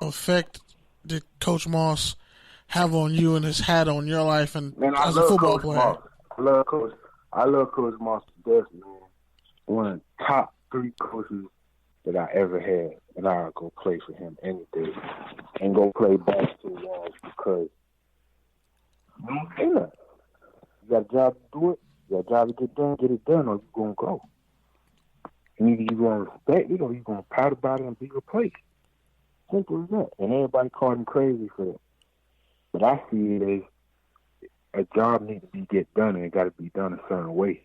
effect did Coach Moss have on you and has had on your life and man, as a football Coach player? Moss. I love Coach Moss to death, man. One of the top 3 coaches that I ever had, and I'll go play for him any day and go play basketball walls because you don't say nothing. You got a job to do it, you got a job to get it done, or you're going to go. And either you're going to respect it or you're going to pout about it and be replaced. Simple as that. And everybody called him crazy for that. But I see it as a job needs to be get done, and it got to be done a certain way.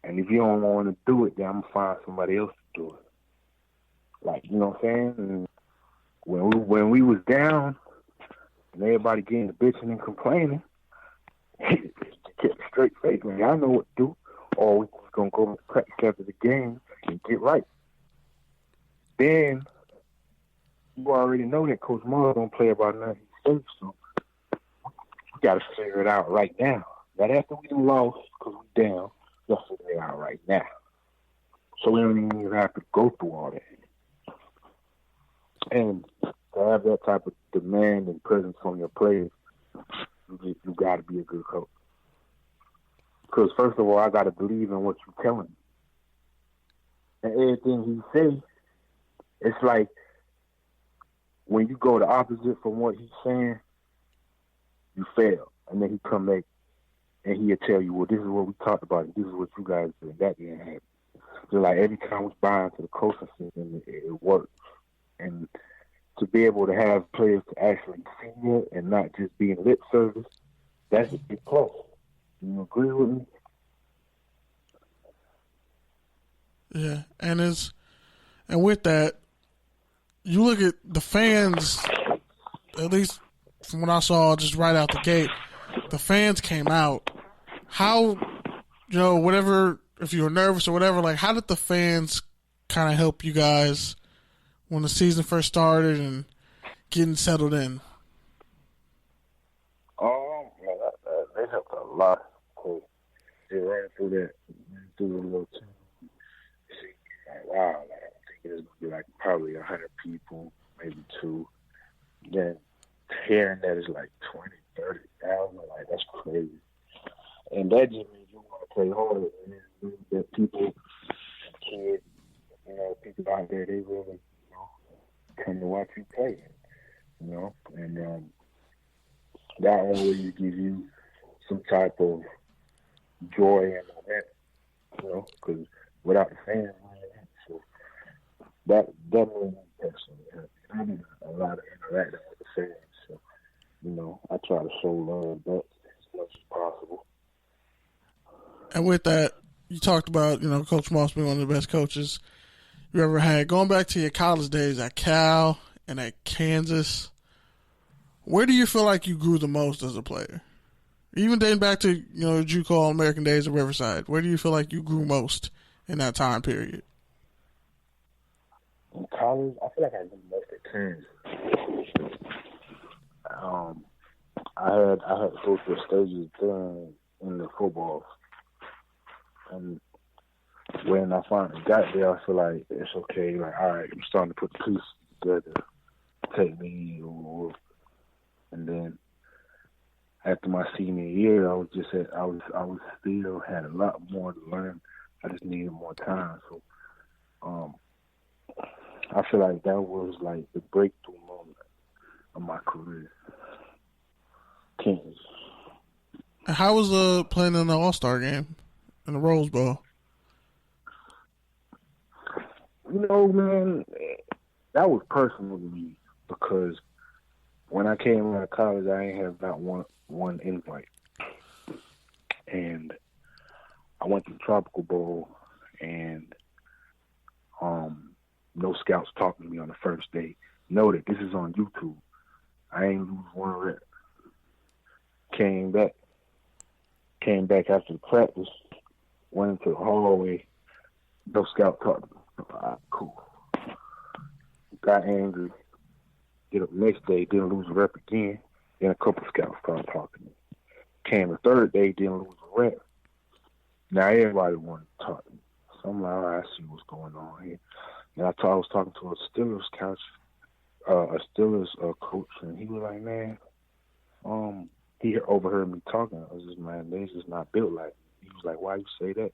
And if you don't want to do it, then I'm going to find somebody else to do it. Like, you know what I'm saying? And when we was down and everybody getting the bitching and complaining, he kept a straight face. Like, I know what to do. Or we was going to go to practice after the game and get right. Then you already know that Coach Moore don't play about nothing he says, so we got to figure it out right now. Not after we lost because we down. Let's figure it out right now. So we don't even have to go through all that. And to have that type of demand and presence from your players, you got to be a good coach. Because first of all, I got to believe in what you're telling me. And everything he say, it's like when you go the opposite from what he's saying, you fail. And then he come back and he'll tell you, well, this is what we talked about, and this is what you guys did, and that didn't happen. So like every time we buy into the coaching system, it works. And to be able to have players to actually see it and not just be in lip service, that's a big plus. You agree with me? Yeah, and with that, you look at the fans, at least from what I saw just right out the gate, the fans came out. How, whatever, if you were nervous or whatever, like how did the fans kind of help you guys when the season first started and getting settled in? They helped a lot. They ran through the little team. Like, wow, like, I think it was going to be like probably 100 people, maybe 2. Then hearing that is like 20, 30,000, like that's crazy. And that just means you want to play harder. And it means that people, kids, people out there, they really, come to watch you play. And that always gives you some type of joy and momentum, because without the fans, so that made me personally happy. I did a lot of interacting with the fans, so I try to show love back as much as possible. And with that, you talked about Coach Moss being one of the best coaches you ever had. Going back to your college days at Cal and at Kansas, where do you feel like you grew the most as a player? Even dating back to JUCO All-American days at Riverside, where do you feel like you grew most in that time period? In college, I feel like I grew most at Kansas. I had to go through stages during in the football, and when I finally got there, I feel like it's okay. Like, all right, I'm starting to put the pieces together, technique, and then after my senior year, I was still had a lot more to learn. I just needed more time. So, I feel like that was like the breakthrough moment of my career. Kansas. How was playing in the All-Star game in the Rose Bowl? Man, that was personal to me because when I came out of college, I ain't have not one invite. And I went to the Tropical Bowl, and no scouts talking to me on the first day. Know that this is on YouTube. I ain't lose one rep. Came back after the practice, went into the hallway, no scout talked to me. All right, cool. Got angry. Get up the next day, didn't lose a rep again. Then a couple of scouts started talking to me. Came the third day, didn't lose a rep. Now everybody wanted to talk to me. So I'm like, all right, I see what's going on here. And I was talking to a Steelers couch, a Steelers coach, and he was like, man, he overheard me talking. I was just, man, they just not built like me. He was like, why you say that?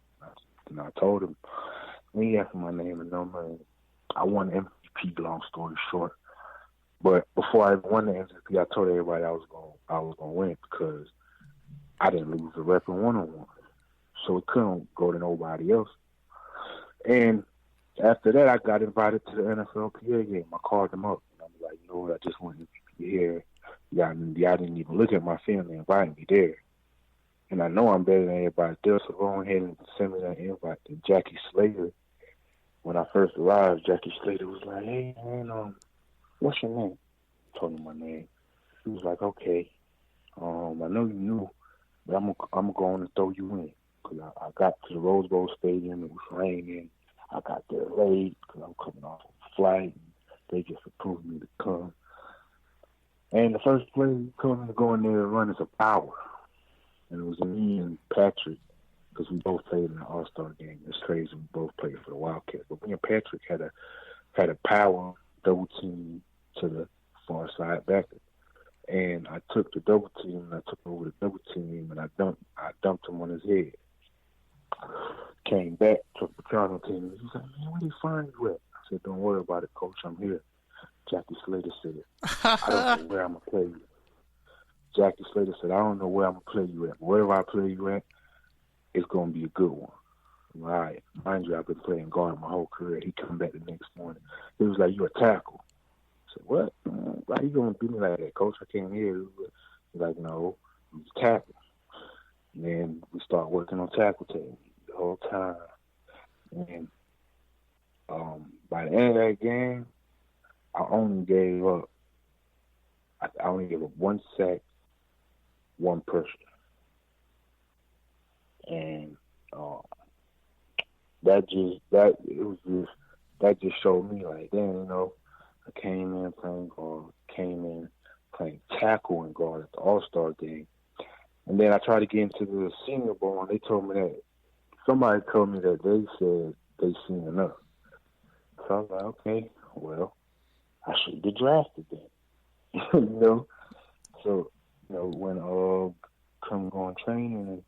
And I told him. And he asked me my name and number, and I won MVP. Long story short, but before I won the MVP, I told everybody I was gonna win because I didn't lose the rep in 1-on-1, so it couldn't go to nobody else. And after that, I got invited to the NFL PA game. I called them up, and I was like, you know what? I just won MVP here. Y'all didn't even look at my film and invite me there. And I know I'm better than everybody there, so go ahead and send me that invite. And Jackie Slater, when I first arrived, Jackie Slater was like, hey, man, what's your name? I told him my name. He was like, okay, I know you knew, but I'm gonna go on and throw you in. Because I got to the Rose Bowl Stadium, it was raining. I got there late because I'm coming off a flight. And they just approved me to come. And the first play you come to go in there and run is a power. And it was me and Patrick, because we both played in the All-Star game. It's crazy, we both played for the Wildcats. But me and Patrick had a power double team to the far side backer. And I took the double team, and I took over the double team, and I dumped him on his head. Came back, took the Toronto team, and he was like, man, where do you find you at? I said, don't worry about it, coach, I'm here. Jackie Slater said, I don't know where I'm going to play you. Jackie Slater said, I don't know where I'm going to play you at, but wherever I play you at, it's going to be a good one. All right. Mind you, I've been playing guard my whole career. He come back the next morning. He was like, you a tackle. I said, what? Why you going to do me like that, coach? I can't hear you. He's like, no, he's a tackle. And then we start working on tackle tape the whole time. And by the end of that game, I only gave up one sack, one pressure. And that just showed me like, damn, I came in playing guard, playing tackle and guard at the All-Star game. And then I tried to get into the Senior Bowl, and somebody told me that they said they seen enough. So I was like, okay, well, I should get drafted then. So, when come going training,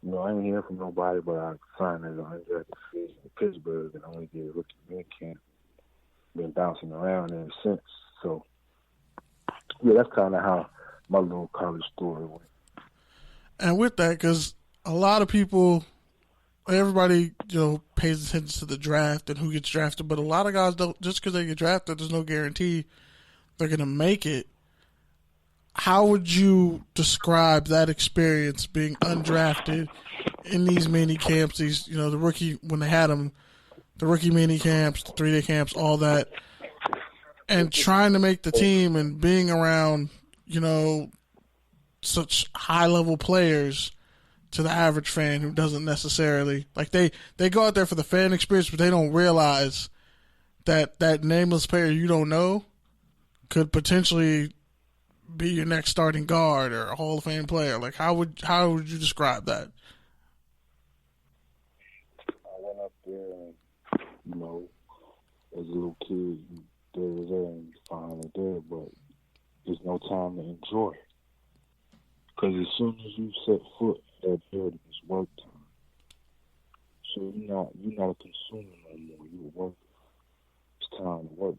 and I didn't hear from nobody, but I signed as an undrafted free agent in Pittsburgh, and I only did a rookie minicamp. Been bouncing around ever since. So, yeah, that's kind of how my little college story went. And with that, because a lot of people, everybody, pays attention to the draft and who gets drafted, but a lot of guys don't, just because they get drafted, there's no guarantee they're going to make it. How would you describe that experience being undrafted in these mini camps, the rookie, when they had them, the rookie mini camps, the 3-day camps, all that, and trying to make the team and being around, such high-level players to the average fan who doesn't necessarily, like they go out there for the fan experience, but they don't realize that nameless player you don't know could potentially be your next starting guard or a Hall of Fame player. Like, how would you describe that? I went up there and, as a little kid, there was there and you finally there, but there's no time to enjoy it. Because as soon as you set foot in that building, it's work time. So you're not a consumer no more. You're a worker. It's time to work.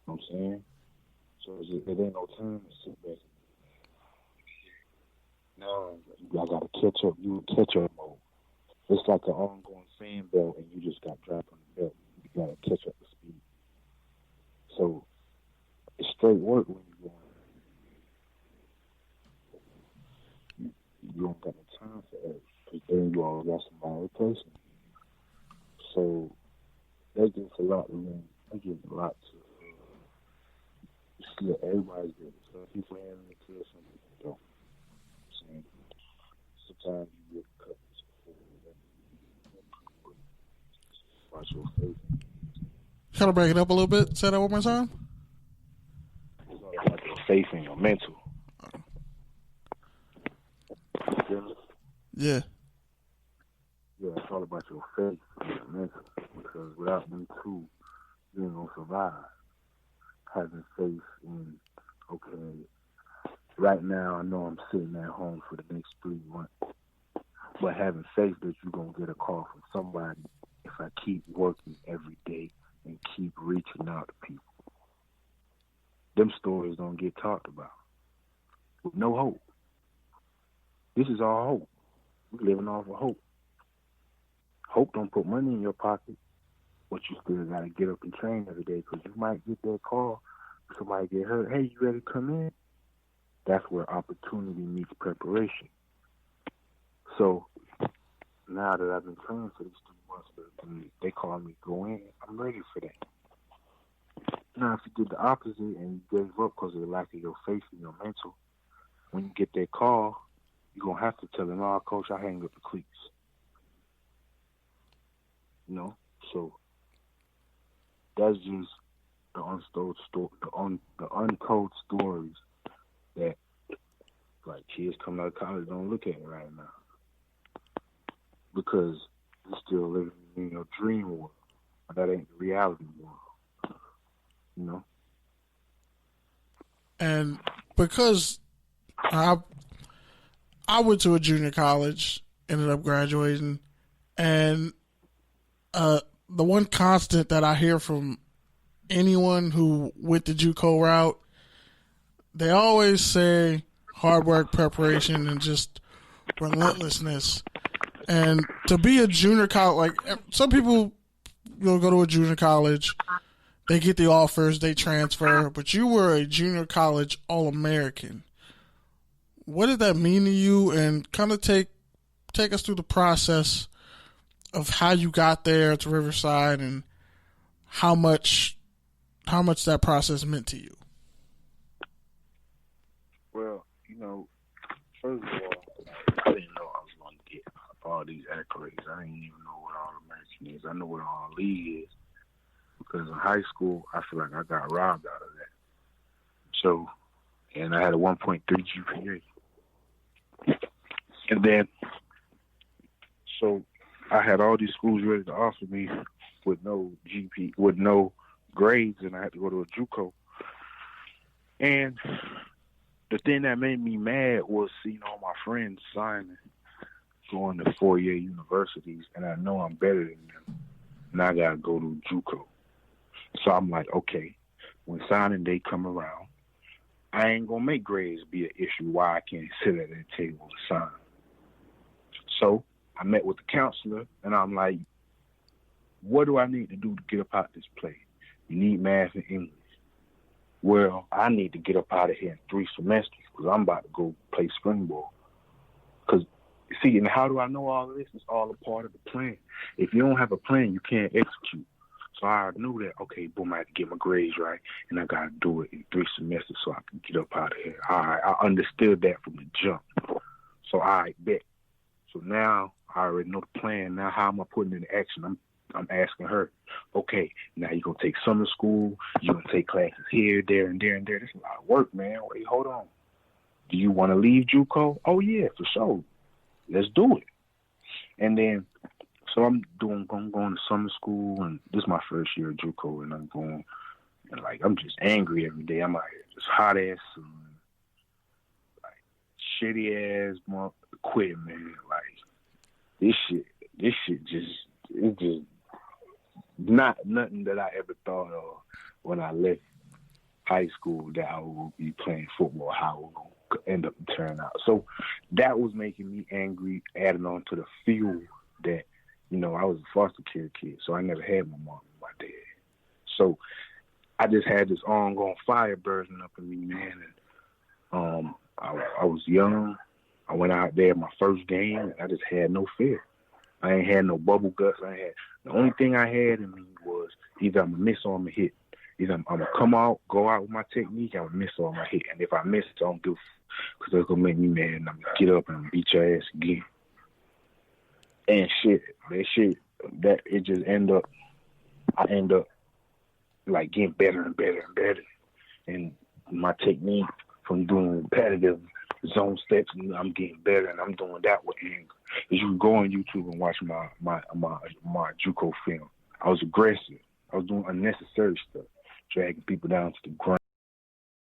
You know what I'm saying? So there ain't no time to sit back. Now I got to catch up. You in catch-up mode. It's like an ongoing fan belt, and you just got dropped on the belt. You got to catch up to speed. So it's straight work when you're going. You don't got no time for that, because then you always got somebody replacing you. So that gives a lot to learn. That gives a lot to see. Everybody's good. Some people handle it clear, some people don't. You know what I'm saying? Sometimes you get cut. Watch your face. Kind of break it up a little bit. Say that one more time. It's all about your faith and your mental. Yeah. Yeah, it's all about your faith and your mental. Because without them two, you ain't gonna survive. having faith in, okay, right now I know I'm sitting at home for the next 3 months, but having faith that you're going to get a call from somebody if I keep working every day and keep reaching out to people. Them stories don't get talked about. With no hope. This is our hope. We're living off of hope. Hope don't put money in your pocket, but you still got to get up and train every day because you might get that call, somebody get hurt. Hey, you ready to come in? That's where opportunity meets preparation. So now that I've been training for these 3 months, and they call me go in, I'm ready for that. Now, if you did the opposite and you gave up because of the lack of your faith and your mental, when you get that call, you're going to have to tell them, "Oh, coach, I hang up the cleats." You know? So that's just the untold stories that, like, kids coming out of college don't look at right now because you're still living in your dream world. That ain't the reality world, you know? And because I went to a junior college, ended up graduating, and the one constant that I hear from anyone who went the JUCO route, they always say hard work, preparation, and just relentlessness. And to be a junior college, like some people, go to a junior college, they get the offers, they transfer, but you were a junior college All-American. What did that mean to you? And kind of take us through the process of how you got there to Riverside and how much that process meant to you. Well, first of all, I didn't know I was going to get all these accolades. I didn't even know what All-American is. I know what All-League is because in high school, I feel like I got robbed out of that. So, and I had a 1.3 GPA. And then, so I had all these schools ready to offer me with no with no grades, and I had to go to a JUCO. And the thing that made me mad was seeing all my friends signing, going to four-year universities, and I know I'm better than them, and I got to go to JUCO. So I'm like, okay, when signing day come around, I ain't going to make grades be an issue why I can't sit at that table to sign. So I met with the counselor, and I'm like, what do I need to do to get up out this place? You need math and English. Well, I need to get up out of here in 3 semesters because I'm about to go play spring ball. Because, see, and how do I know all of this? It's all a part of the plan. If you don't have a plan, you can't execute. So I knew that, okay, boom, I have to get my grades right, and I got to do it in 3 semesters so I can get up out of here. I understood that from the jump. So I bet. So now I already know the plan. Now how am I putting it into action? I'm asking her, okay, now you're going to take summer school, you're going to take classes here, there, and there, and there. That's a lot of work, man. Wait, hold on. Do you want to leave JUCO? Oh, yeah, for sure. Let's do it. And then, so I'm going to summer school, and this is my first year at JUCO, and I'm going, and like, I'm just angry every day. I'm out here just hot-ass sun, like, shitty-ass quitting, man. Like, this shit just, it's just not nothing that I ever thought of when I left high school that I would be playing football, how it was going to end up turning out. So that was making me angry, adding on to the fuel that, I was a foster care kid, so I never had my mom and my dad. So I just had this ongoing fire burning up in me, man. And I was young. I went out there my first game, and I just had no fear. I ain't had no bubble guts. The only thing I had in me was either I'm going to miss or I'm going to hit. Either I'm going to come out, go out with my technique, I'm going to miss or I'm going to hit. And if I miss, I don't give a because that's going to make me mad, and I'm going to get up and beat your ass again. And that it just I end up like getting better and better and better. And my technique from doing repetitive zone steps, and I'm getting better, and I'm doing that with anger. As you can go on YouTube and watch my JUCO film, I was aggressive. I was doing unnecessary stuff. dragging people down to the ground.